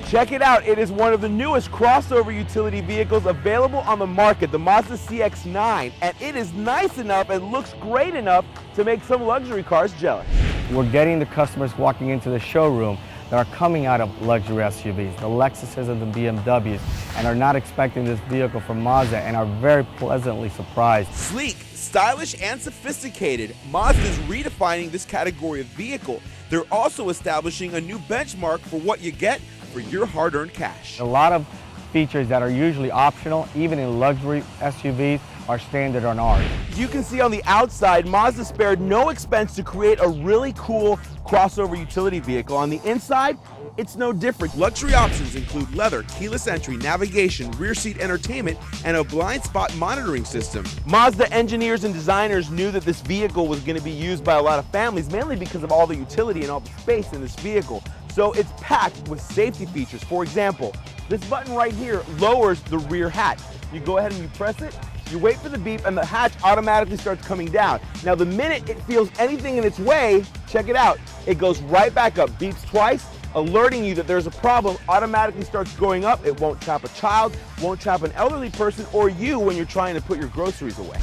Check it out, it is one of the newest crossover utility vehicles available on the market, the Mazda CX-9, and it is nice enough and looks great enough to make some luxury cars jealous. We're getting the customers walking into the showroom that are coming out of luxury SUVs, the Lexuses and the BMWs, and are not expecting this vehicle from Mazda and are very pleasantly surprised. Sleek, stylish, and sophisticated, Mazda is redefining this category of vehicle. They're also establishing a new benchmark for what you get for your hard-earned cash. A lot of features that are usually optional, even in luxury SUVs, are standard on ours. You can see on the outside, Mazda spared no expense to create a really cool crossover utility vehicle. On the inside, it's no different. Luxury options include leather, keyless entry, navigation, rear seat entertainment, and a blind spot monitoring system. Mazda engineers and designers knew that this vehicle was going to be used by a lot of families, mainly because of all the utility and all the space in this vehicle. So it's packed with safety features. For example, this button right here lowers the rear hatch. You go ahead and you press it, you wait for the beep, and the hatch automatically starts coming down. Now, the minute it feels anything in its way, check it out, it goes right back up, beeps twice, alerting you that there's a problem, automatically starts going up. It won't trap a child, won't trap an elderly person, or you when you're trying to put your groceries away.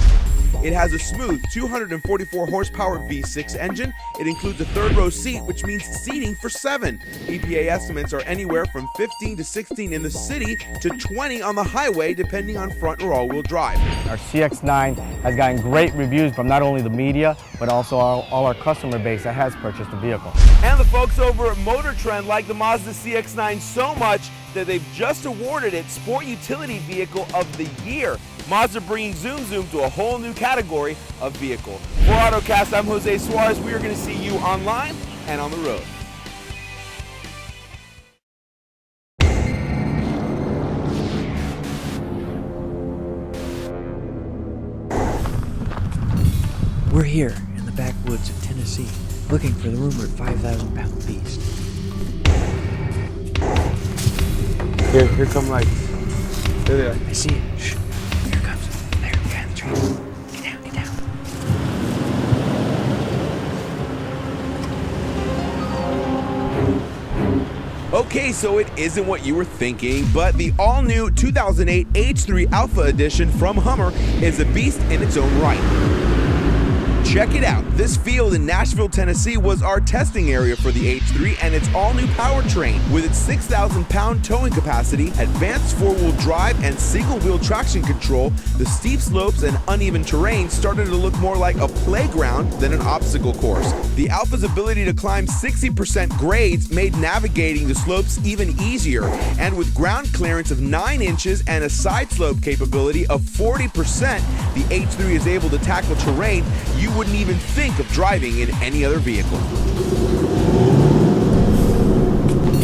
It has a smooth 244 horsepower V6 engine. It includes a third row seat, which means seating for 7. EPA estimates are anywhere from 15 to 16 in the city to 20 on the highway, depending on front or all-wheel drive. Our CX-9 has gotten great reviews from not only the media, but also all our customer base that has purchased the vehicle. And the folks over at Motor Trend like the Mazda CX-9 so much that they've just awarded it Sport Utility Vehicle of the Year. Mazda bringing Zoom Zoom to a whole new category of vehicle. For Autocast, I'm Jose Suarez. We are going to see you online and on the road. We're here in the backwoods of Tennessee, looking for the rumored 5,000-pound beast. Here come lights. There they are. I see it. Shh. Here it comes. There, behind the trees. Get down, get down. Okay, so it isn't what you were thinking, but the all-new 2008 H3 Alpha Edition from Hummer is a beast in its own right. Check it out. This field in Nashville, Tennessee was our testing area for the H3 and its all-new powertrain. With its 6,000-pound towing capacity, advanced four-wheel drive, and single-wheel traction control, the steep slopes and uneven terrain started to look more like a playground than an obstacle course. The Alpha's ability to climb 60% grades made navigating the slopes even easier, and with ground clearance of 9 inches and a side slope capability of 40%, the H3 is able to tackle terrain you wouldn't even think of driving in any other vehicle.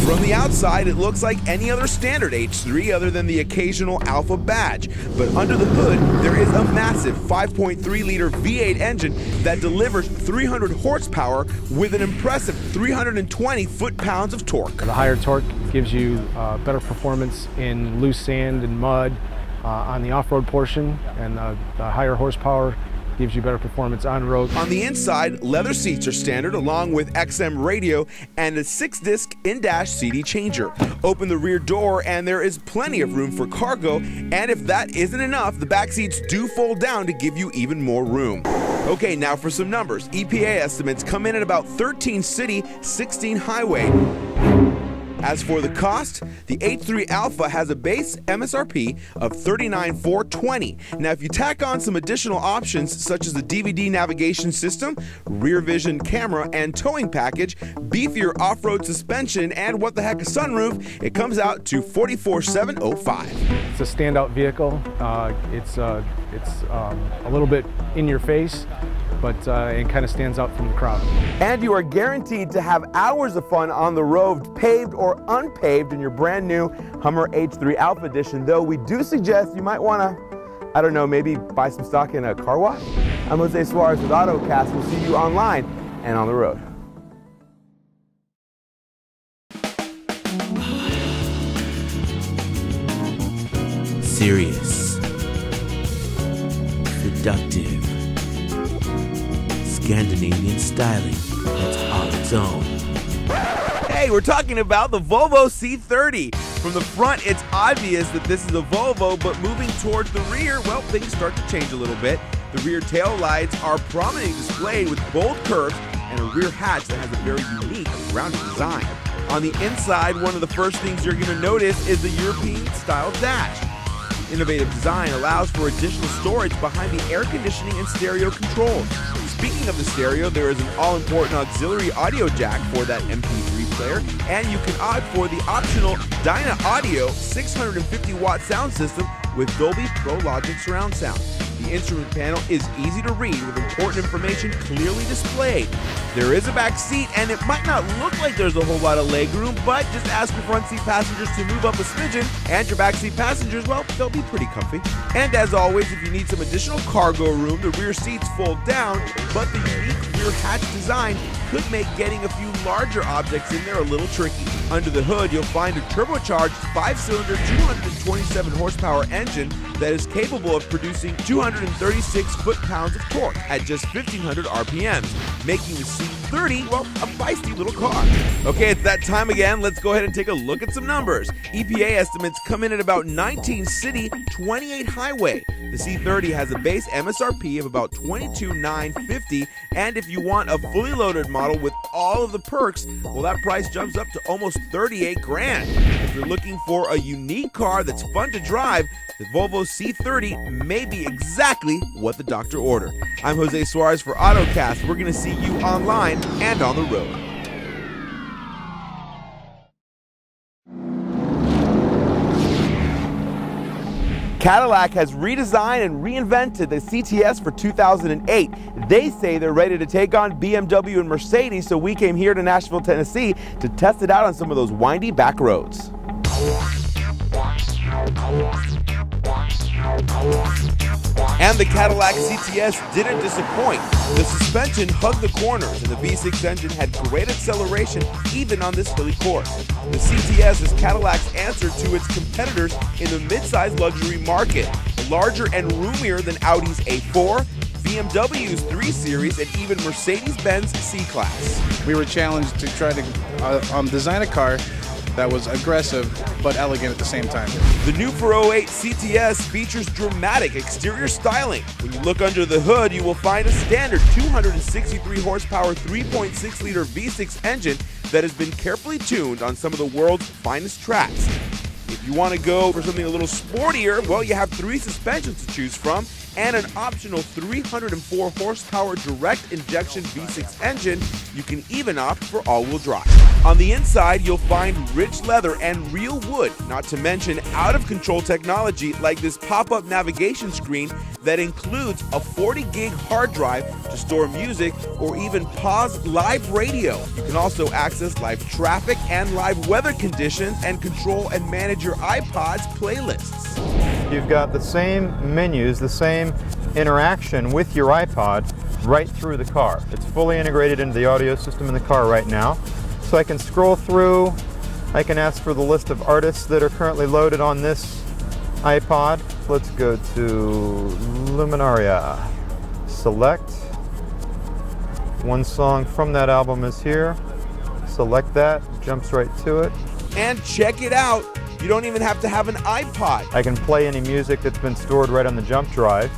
From the outside, it looks like any other standard H3 other than the occasional Alpha badge. But under the hood, there is a massive 5.3-liter V8 engine that delivers 300 horsepower with an impressive 320 foot-pounds of torque. The higher torque gives you better performance in loose sand and mud on the off-road portion, and the higher horsepower gives you better performance on road. On the inside, leather seats are standard along with XM radio and a 6-disc in-dash CD changer. Open the rear door and there is plenty of room for cargo, and if that isn't enough, the back seats do fold down to give you even more room. Okay, now for some numbers. EPA estimates come in at about 13 city, 16 highway. As for the cost, the H3 Alpha has a base MSRP of $39,420. Now, if you tack on some additional options such as the DVD navigation system, rear vision camera, and towing package, beefier off-road suspension, and what the heck a sunroof, it comes out to $44,705. It's a standout vehicle. It's a little bit in your face, but it kind of stands out from the crowd. And you are guaranteed to have hours of fun on the road, paved or unpaved, in your brand new Hummer H3 Alpha Edition, though we do suggest you might want to, I don't know, maybe buy some stock in a car wash. I'm Jose Suarez with Autocasts. We'll see you online and on the road. Serious, seductive, Scandinavian styling that's on its own. Hey, we're talking about the Volvo C30. From the front, it's obvious that this is a Volvo, but moving towards the rear, well, things start to change a little bit. The rear tail lights are prominently displayed with bold curves and a rear hatch that has a very unique rounded design. On the inside, one of the first things you're going to notice is the European-style dash. Innovative design allows for additional storage behind the air conditioning and stereo controls. Speaking of the stereo, there is an all-important auxiliary audio jack for that MP3 player, and you can opt for the optional Dyna Audio 650-watt sound system with Dolby Pro Logic surround sound. The instrument panel is easy to read with important information clearly displayed. There is a back seat, and it might not look like there's a whole lot of legroom, but just ask your front seat passengers to move up a smidgen, and your back seat passengers, well, they'll be pretty comfy. And as always, if you need some additional cargo room, the rear seats fold down, but the unique rear hatch design could make getting a few larger objects in there a little tricky. Under the hood, you'll find a turbocharged 5-cylinder 227 horsepower engine that is capable of producing 236 foot-pounds of torque at just 1,500 RPMs, making the C30, well, a feisty little car. Okay, it's that time again. Let's go ahead and take a look at some numbers. EPA estimates come in at about 19 city, 28 highway. The C30 has a base MSRP of about $22,950, and if you want a fully loaded model with all of the perks, well, that price jumps up to almost 38 grand. If you're looking for a unique car that's fun to drive, the Volvo C30 may be exactly what the doctor ordered. I'm Jose Suarez for Autocasts. We're going to see you online and on the road. Cadillac has redesigned and reinvented the CTS for 2008. They say they're ready to take on BMW and Mercedes, so we came here to Nashville, Tennessee to test it out on some of those windy back roads. And the Cadillac CTS didn't disappoint. The suspension hugged the corners, and the V6 engine had great acceleration even on this hilly course. The CTS is Cadillac's answer to its competitors in the mid-size luxury market, larger and roomier than Audi's A4, BMW's 3 Series, and even Mercedes-Benz C-Class. We were challenged to try to design a car that was aggressive but elegant at the same time. The new 408 CTS features dramatic exterior styling. When you look under the hood, you will find a standard 263 horsepower 3.6-liter V6 engine that has been carefully tuned on some of the world's finest tracks. If you want to go for something a little sportier, well, you have 3 suspensions to choose from and an optional 304 horsepower direct injection V6 engine. You can even opt for all-wheel drive. On the inside, you'll find rich leather and real wood, not to mention out-of-control technology like this pop-up navigation screen that includes a 40-gig hard drive to store music or even pause live radio. You can also access live traffic and live weather conditions and control and manage your iPod's playlists. You've got the same menus, the same interaction with your iPod right through the car. It's fully integrated into the audio system in the car right now. So I can scroll through, I can ask for the list of artists that are currently loaded on this iPod. Let's go to Luminaria. Select. One song from that album is here. Select that, jumps right to it. And check it out, you don't even have to have an iPod. I can play any music that's been stored right on the jump drive.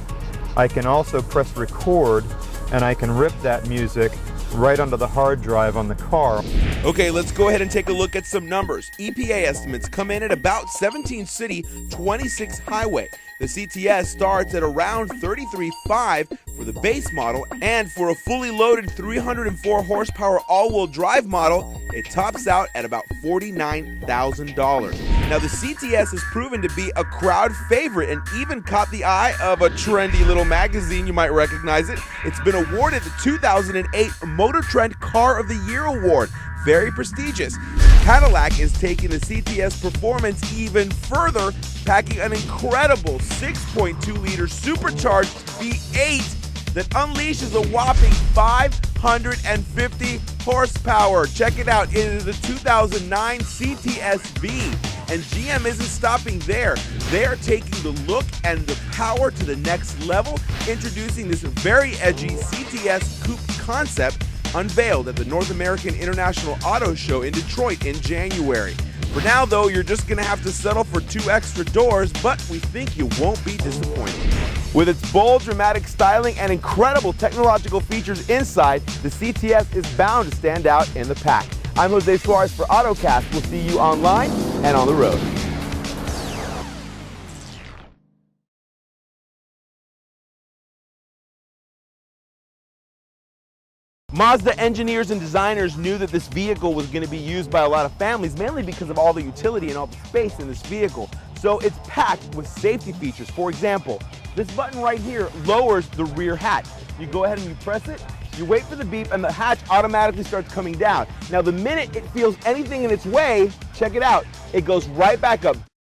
I can also press record and I can rip that music right onto the hard drive on the car. Okay, let's go ahead and take a look at some numbers. EPA estimates come in at about 17 city, 26 highway. The CTS starts at around $33,500 for the base model, and for a fully loaded 304 horsepower all-wheel drive model, it tops out at about $49,000. Now, the CTS has proven to be a crowd favorite and even caught the eye of a trendy little magazine. You might recognize it. It's been awarded the 2008 Motor Trend Car of the Year award. Very prestigious. Cadillac is taking the CTS performance even further, packing an incredible 6.2-liter supercharged V8 that unleashes a whopping 550 horsepower. Check it out. It is the 2009 CTS-V. And GM isn't stopping there. They are taking the look and the power to the next level, introducing this very edgy CTS coupe concept unveiled at the North American International Auto Show in Detroit in January. For now, though, you're just going to have to settle for 2 extra doors, but we think you won't be disappointed. With its bold, dramatic styling and incredible technological features inside, the CTS is bound to stand out in the pack. I'm Jose Suarez for Autocasts. We'll see you online and on the road. Mazda engineers and designers knew that this vehicle was going to be used by a lot of families, mainly because of all the utility and all the space in this vehicle. So it's packed with safety features. For example, this button right here lowers the rear hatch. You go ahead and you press it, you wait for the beep, and the hatch automatically starts coming down. Now, the minute it feels anything in its way, check it out, it goes right back up.